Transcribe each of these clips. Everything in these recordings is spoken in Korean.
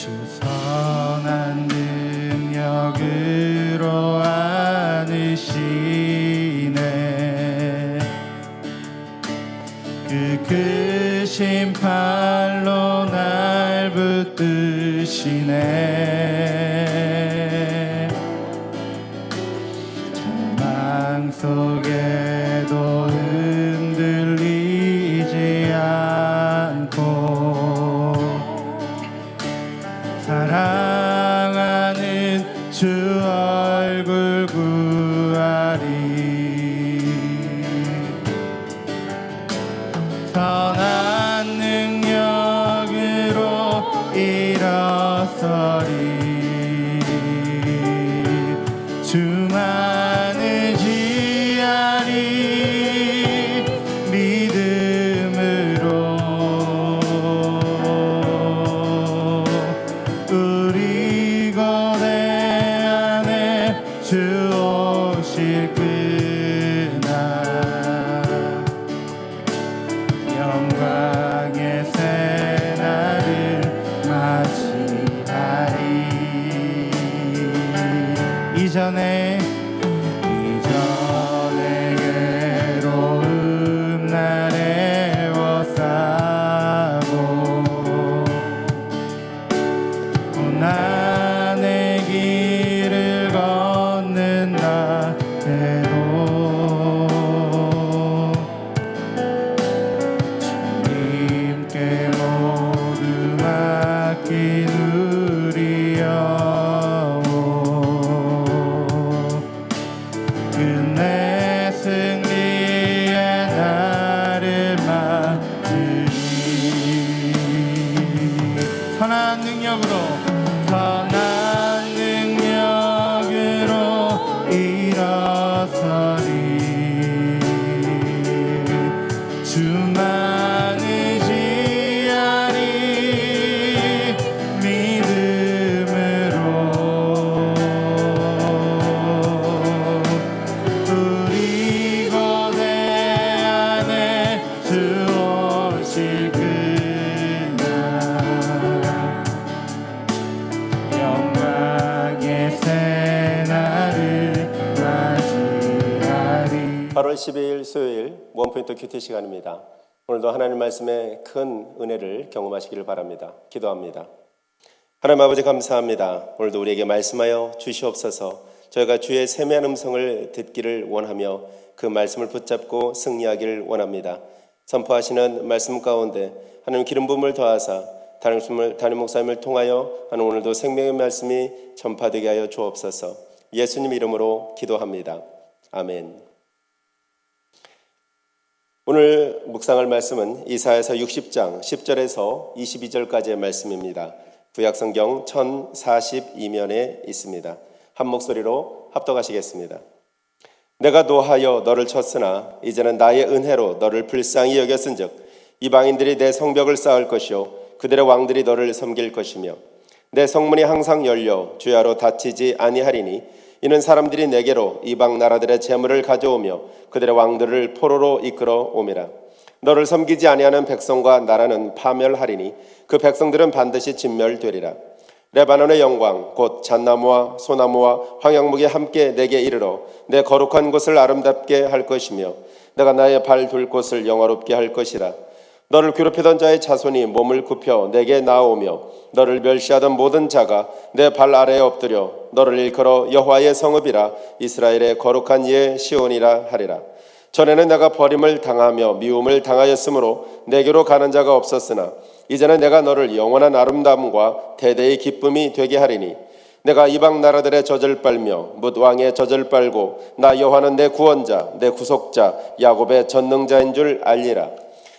주 선한 능력으로 안으시네. 그 크신 팔로 날 붙드시네. 절망 속에도 흔들리지 않고 사랑하는 주 얼굴 구하리. 선한 능력으로 일어서리. 주만을 지하리. 믿음으로 우리 거대 안에 주 오실 그날 영광의 새날을 맞이하리. 이전에 괴로움 날 애워싸고 고난의 길을 걷는 나에도 주님께 모두 맡긴 우리 영혼 끝내 승리의 날을 맞으리. 선한 능력으로 일어서리. 주만을 지하리. 믿음으로 우리 거대 안에 주 오실 그날 영광의 새날을 맞이하리. 8월 12일 수요일 원포인트 큐티 시간입니다. 오늘도 하나님 말씀의 큰 은혜를 경험하시기를 바랍니다. 기도합니다. 하나님 아버지 감사합니다. 오늘도 우리에게 말씀하여 주시옵소서. 저희가 주의 세미한 음성을 듣기를 원하며 그 말씀을 붙잡고 승리하기를 원합니다. 선포하시는 말씀 가운데 하나님 기름 부음을 더하사 담임 목사님을 통하여 하나님 오늘도 생명의 말씀이 전파되게 하여 주옵소서. 예수님 이름으로 기도합니다. 아멘. 오늘 묵상할 말씀은 이사야서 60장 10절에서 22절까지의 말씀입니다. 구약성경 1042면에 있습니다. 한 목소리로 합독하시겠습니다. 내가 노하여 너를 쳤으나 이제는 나의 은혜로 너를 불쌍히 여겼은즉 이방인들이 내 성벽을 쌓을 것이요 그들의 왕들이 너를 섬길 것이며 내 성문이 항상 열려 주야로 닫히지 아니하리니 이는 사람들이 내게로 이방 나라들의 재물을 가져오며 그들의 왕들을 포로로 이끌어 오미라. 너를 섬기지 아니하는 백성과 나라는 파멸하리니 그 백성들은 반드시 진멸되리라. 레바논의 영광 곧 잣나무와 소나무와 황양목이 함께 내게 이르러 내 거룩한 곳을 아름답게 할 것이며 내가 나의 발 둘 곳을 영화롭게 할 것이라. 너를 괴롭히던 자의 자손이 몸을 굽혀 내게 나아오며 너를 멸시하던 모든 자가 내 발 아래에 엎드려 너를 일컬어 여호와의 성읍이라 이스라엘의 거룩한 이의 시온이라 하리라. 전에는 내가 버림을 당하며 미움을 당하였으므로 내게로 가는 자가 없었으나 이제는 내가 너를 영원한 아름다움과 대대의 기쁨이 되게 하리니 내가 이방 나라들의 젖을 빨며 뭇 왕의 젖을 빨고 나 여호와는 내 구원자 내 구속자 야곱의 전능자인 줄 알리라.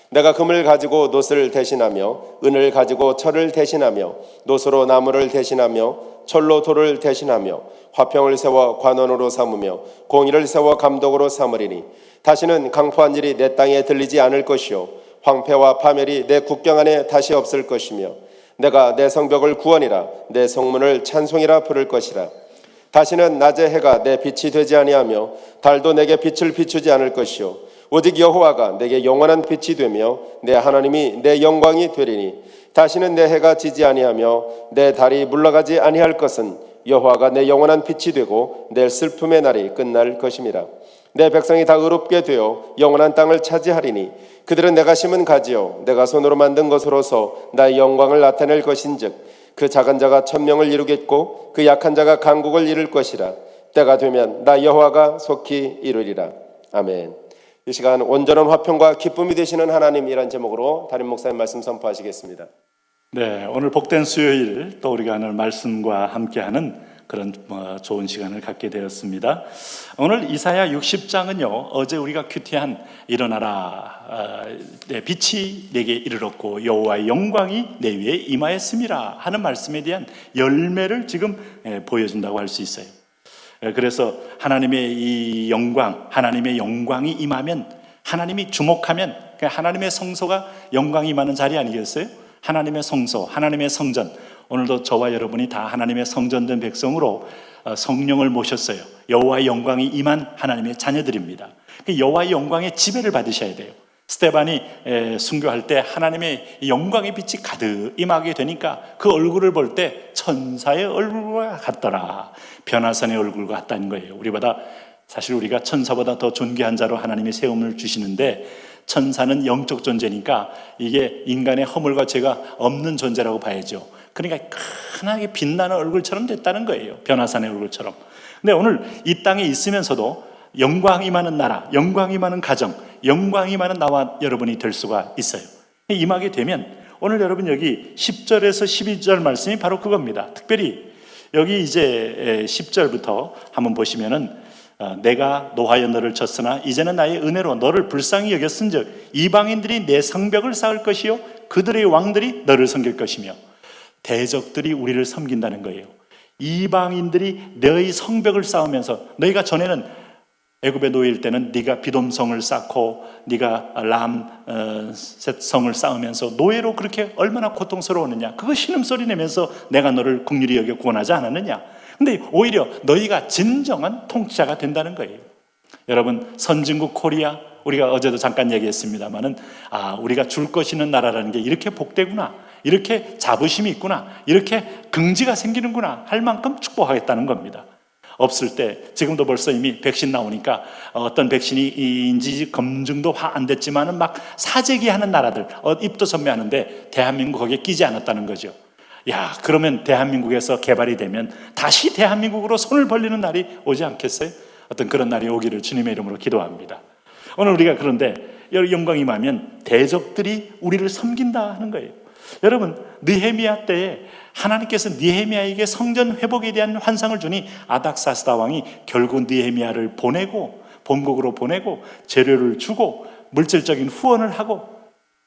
내가 금을 가지고 놋을 대신하며 은을 가지고 철을 대신하며 놋으로 나무를 대신하며 철로 돌을 대신하며 화평을 세워 관원으로 삼으며 공의를 세워 감독으로 삼으리니 다시는 강포한 일이 내 땅에 들리지 않을 것이요 황폐와 파멸이 내 국경 안에 다시 없을 것이며 내가 내 성벽을 구원이라 내 성문을 찬송이라 부를 것이라. 다시는 낮의 해가 내 빛이 되지 아니하며 달도 내게 빛을 비추지 않을 것이요 오직 여호와가 내게 영원한 빛이 되며 내 하나님이 내 영광이 되리니 다시는 내 해가 지지 아니하며 내 달이 물러가지 아니할 것은 여호와가 내 영원한 빛이 되고 내 슬픔의 날이 끝날 것임이라. 내 백성이 다 의롭게 되어 영원한 땅을 차지하리니 그들은 내가 심은 가지요 내가 손으로 만든 것으로서 나의 영광을 나타낼 것인즉 그 작은 자가 천명을 이루겠고 그 약한 자가 강국을 이룰 것이라. 때가 되면 나 여호와가 속히 이루리라. 아멘. 이 시간 온전한 화평과 기쁨이 되시는 하나님이란 제목으로 담임 목사님 말씀 선포하시겠습니다. 네, 오늘 복된 수요일 또 우리가 오늘 말씀과 함께하는 그런 좋은 시간을 갖게 되었습니다. 오늘 이사야 60장은요, 어제 우리가 큐티한 일어나라, 내 빛이 내게 이르렀고 여호와의 영광이 내 위에 임하였음이라 하는 말씀에 대한 열매를 지금 보여준다고 할 수 있어요. 그래서 하나님의 이 영광, 하나님의 영광이 임하면, 하나님이 주목하면, 하나님의 성소가 영광이 임하는 자리 아니겠어요? 하나님의 성소, 하나님의 성전. 오늘도 저와 여러분이 다 하나님의 성전된 백성으로 성령을 모셨어요. 여호와의 영광이 임한 하나님의 자녀들입니다. 여호와의 영광의 지배를 받으셔야 돼요. 스데반이 순교할 때 하나님의 영광의 빛이 가득 임하게 되니까 그 얼굴을 볼 때 천사의 얼굴과 같더라. 변화산의 얼굴과 같다는 거예요. 사실 우리가 천사보다 더 존귀한 자로 하나님이 세움을 주시는데, 천사는 영적 존재니까 이게 인간의 허물과 죄가 없는 존재라고 봐야죠. 그러니까 환하게 빛나는 얼굴처럼 됐다는 거예요. 변화산의 얼굴처럼. 근데 오늘 이 땅에 있으면서도 영광이 많은 나라, 영광이 많은 가정, 영광이 많은 나와 여러분이 될 수가 있어요. 임하게 되면 오늘 여러분 여기 10절에서 12절 말씀이 바로 그겁니다. 특별히 여기 이제 10절부터 한번 보시면은 내가 노하여 너를 쳤으나 이제는 나의 은혜로 너를 불쌍히 여겼은즉 이방인들이 내 성벽을 쌓을 것이요 그들의 왕들이 너를 섬길 것이며. 대적들이 우리를 섬긴다는 거예요. 이방인들이 너희 성벽을 쌓으면서, 너희가 전에는 애굽의 노예일 때는 네가 비돔성을 쌓고 네가 람셋성을 쌓으면서 노예로 그렇게 얼마나 고통스러웠느냐. 그거 신음소리 내면서 내가 너를 긍휼히 여겨 구원하지 않았느냐. 근데 오히려 너희가 진정한 통치자가 된다는 거예요. 여러분, 선진국 코리아, 우리가 어제도 잠깐 얘기했습니다마는 우리가 줄 것이는 나라라는 게 이렇게 복되구나, 이렇게 자부심이 있구나, 이렇게 긍지가 생기는구나 할 만큼 축복하겠다는 겁니다. 없을 때, 지금도 벌써 이미 백신 나오니까 어떤 백신인지 검증도 안 됐지만은 막 사재기하는 나라들, 입도 선매하는데 대한민국 거기에 끼지 않았다는 거죠. 야, 그러면 대한민국에서 개발이 되면 다시 대한민국으로 손을 벌리는 날이 오지 않겠어요? 어떤 그런 날이 오기를 주님의 이름으로 기도합니다. 오늘 우리가 그런데 영광이 임하면 대적들이 우리를 섬긴다 하는 거예요. 여러분, 느헤미야 때에 하나님께서 느헤미야에게 성전 회복에 대한 환상을 주니 아닥사스다 왕이 결국 느헤미야를 보내고, 본국으로 보내고 재료를 주고 물질적인 후원을 하고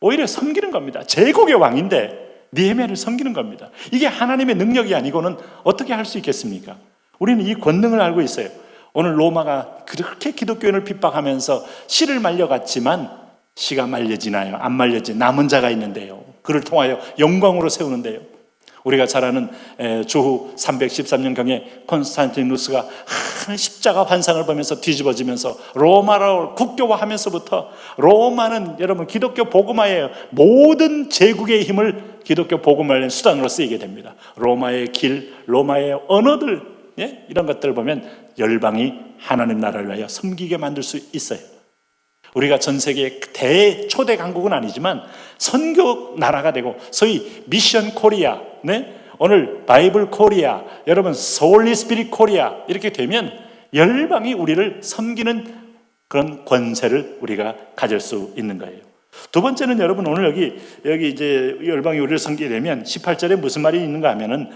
오히려 섬기는 겁니다. 제국의 왕인데 느헤미야를 섬기는 겁니다. 이게 하나님의 능력이 아니고는 어떻게 할 수 있겠습니까? 우리는 이 권능을 알고 있어요. 오늘 로마가 그렇게 기독교인을 핍박하면서 씨를 말려갔지만 씨가 말려지나요? 안 말려지 남은 자가 있는데요. 그를 통하여 영광으로 세우는데요. 우리가 잘 아는 주후 313년경에 콘스탄티누스가 십자가 환상을 보면서 뒤집어지면서 로마로 국교화하면서부터, 로마는 여러분 기독교 복음화의 모든 제국의 힘을 기독교 복음화의 수단으로 쓰이게 됩니다. 로마의 길, 로마의 언어들, 이런 것들을 보면 열방이 하나님 나라를 위하여 섬기게 만들 수 있어요. 우리가 전 세계의 초대 강국은 아니지만 선교 나라가 되고, 소위 미션 코리아, 오늘 바이블 코리아, 여러분 솔리 스피릿 코리아 이렇게 되면 열방이 우리를 섬기는 그런 권세를 우리가 가질 수 있는 거예요. 두 번째는 여러분, 오늘 여기 이제 열방이 우리를 섬기게 되면 18절에 무슨 말이 있는가 하면은,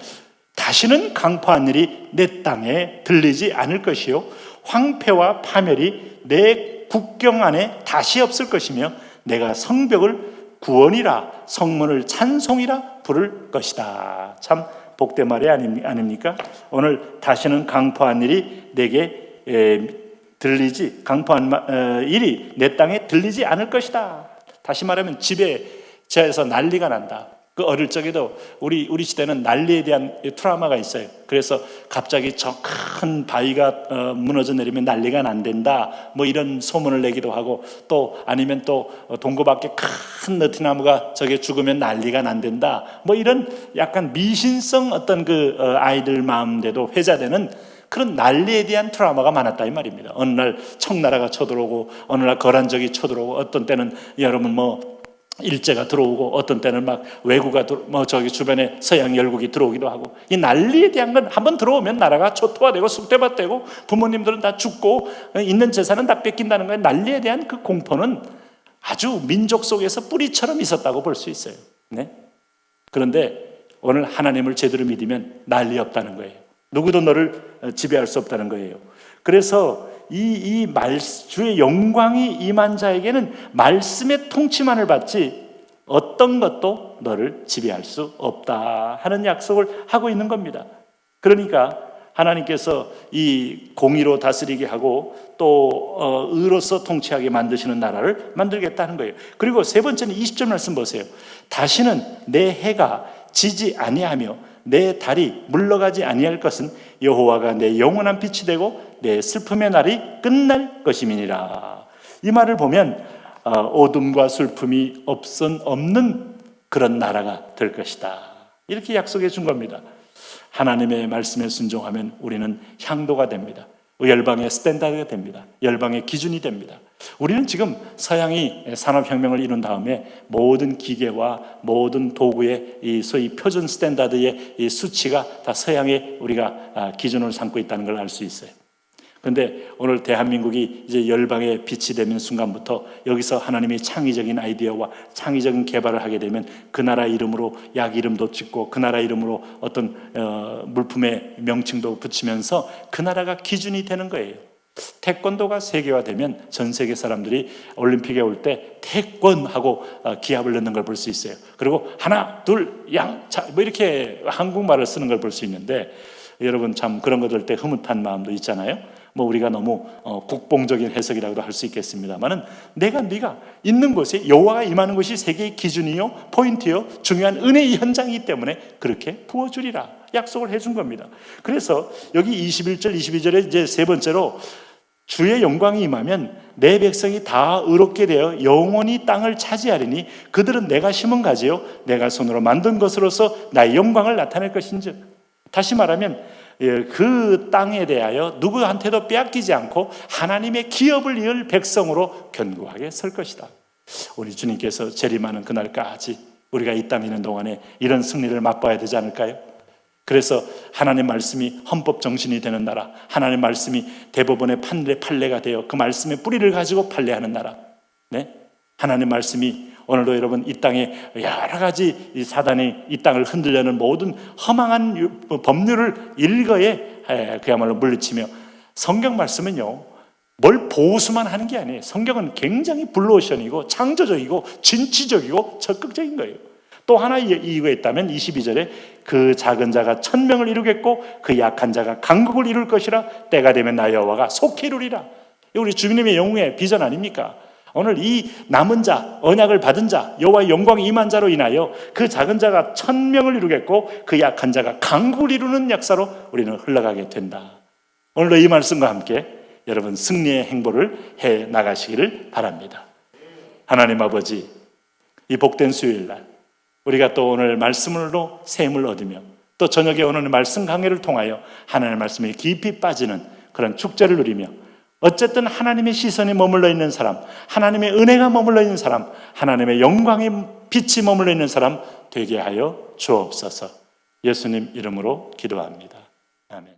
다시는 강포한 일이 내 땅에 들리지 않을 것이요 황폐와 파멸이 내 국경 안에 다시 없을 것이며 내가 성벽을 구원이라 성문을 찬송이라 부를 것이다. 참 복된 말이 아닙니까? 오늘 다시는 강포한 일이 내게 강포한 일이 내 땅에 들리지 않을 것이다. 다시 말하면 지배자에서 난리가 난다. 그 어릴 적에도 우리 시대는 난리에 대한 트라우마가 있어요. 그래서 갑자기 저 큰 바위가 무너져 내리면 난리가 난댄다, 뭐 이런 소문을 내기도 하고, 또 아니면 또 동고 밖에 큰 느티나무가 저게 죽으면 난리가 난댄다, 뭐 이런 약간 미신성 어떤 그 아이들 마음대로 회자되는 그런 난리에 대한 트라우마가 많았다 이 말입니다. 어느 날 청나라가 쳐들어오고, 어느 날 거란적이 쳐들어오고, 어떤 때는 여러분 뭐 일제가 들어오고, 어떤 때는 막 외구가 뭐 저기 주변에 서양 열국이 들어오기도 하고, 이 난리에 대한 건 한번 들어오면 나라가 초토화되고 쑥대밭되고 부모님들은 다 죽고 있는 재산은 다 뺏긴다는 거예요. 난리에 대한 그 공포는 아주 민족 속에서 뿌리처럼 있었다고 볼 수 있어요. 네? 그런데 오늘 하나님을 제대로 믿으면 난리 없다는 거예요. 누구도 너를 지배할 수 없다는 거예요. 그래서 이 주의 영광이 임한 자에게는 말씀의 통치만을 받지 어떤 것도 너를 지배할 수 없다 하는 약속을 하고 있는 겁니다. 그러니까 하나님께서 이 공의로 다스리게 하고 또 의로서 통치하게 만드시는 나라를 만들겠다는 거예요. 그리고 세 번째는 20절 말씀 보세요. 다시는 내 해가 지지 아니하며 내 달이 물러가지 아니할 것은 여호와가 내 영원한 빛이 되고 내 슬픔의 날이 끝날 것임이니라. 이 말을 보면 어둠과 슬픔이 없는 그런 나라가 될 것이다, 이렇게 약속해 준 겁니다. 하나님의 말씀에 순종하면 우리는 향도가 됩니다. 열방의 스탠다드가 됩니다. 열방의 기준이 됩니다. 우리는 지금 서양이 산업혁명을 이룬 다음에 모든 기계와 모든 도구의 이 소위 표준 스탠다드의 이 수치가 다 서양의 우리가 기준을 삼고 있다는 걸 알 수 있어요. 그런데 오늘 대한민국이 이제 열방의 빛이 되는 순간부터 여기서 하나님이 창의적인 아이디어와 창의적인 개발을 하게 되면 그 나라 이름으로 약 이름도 짓고 그 나라 이름으로 어떤 물품의 명칭도 붙이면서 그 나라가 기준이 되는 거예요. 태권도가 세계화되면 전 세계 사람들이 올림픽에 올 때 태권하고 기합을 넣는 걸 볼 수 있어요. 그리고 하나, 둘, 양, 차, 뭐 이렇게 한국말을 쓰는 걸 볼 수 있는데, 여러분 참 그런 거 들 때 흐뭇한 마음도 있잖아요. 뭐 우리가 너무 국뽕적인 해석이라고도 할 수 있겠습니다만은, 네가 있는 곳에 여호와가 임하는 것이 세계의 기준이요, 포인트요, 중요한 은혜의 현장이기 때문에 그렇게 부어주리라 약속을 해준 겁니다. 그래서 여기 21절 22절에 이제 세 번째로 주의 영광이 임하면 내 백성이 다 의롭게 되어 영원히 땅을 차지하리니 그들은 내가 심은 가지요 내가 손으로 만든 것으로서 나의 영광을 나타낼 것인즉. 다시 말하면 그 땅에 대하여 누구한테도 빼앗기지 않고 하나님의 기업을 이을 백성으로 견고하게 설 것이다. 우리 주님께서 재림하는 그날까지 우리가 이 땅에 있는 동안에 이런 승리를 맛봐야 되지 않을까요? 그래서 하나님 말씀이 헌법 정신이 되는 나라, 하나님 말씀이 대법원의 판례가 되어 그 말씀의 뿌리를 가지고 판례하는 나라, 네? 하나님 말씀이 오늘도 여러분 이 땅에 여러 가지 이 사단이 이 땅을 흔들려는 모든 허망한 법률을 일거에 그야말로 물리치며, 성경 말씀은요 뭘 보수만 하는 게 아니에요. 성경은 굉장히 블루오션이고 창조적이고 진취적이고 적극적인 거예요. 또 하나 이유가 있다면 22절에 그 작은 자가 천명을 이루겠고 그 약한 자가 강국을 이룰 것이라 때가 되면 나 여호와가 속히 이루리라. 우리 주님의 영웅의 비전 아닙니까? 오늘 이 남은 자, 언약을 받은 자, 여호와의 영광이 임한 자로 인하여 그 작은 자가 천명을 이루겠고 그 약한 자가 강국을 이루는 역사로 우리는 흘러가게 된다. 오늘도 이 말씀과 함께 여러분 승리의 행보를 해 나가시기를 바랍니다. 하나님 아버지, 이 복된 수요일날 우리가 또 오늘 말씀으로 새 힘을 얻으며 또 저녁에 오늘 말씀 강해를 통하여 하나님의 말씀에 깊이 빠지는 그런 축제를 누리며, 어쨌든 하나님의 시선이 머물러 있는 사람, 하나님의 은혜가 머물러 있는 사람, 하나님의 영광의 빛이 머물러 있는 사람 되게 하여 주옵소서. 예수님 이름으로 기도합니다. 아멘.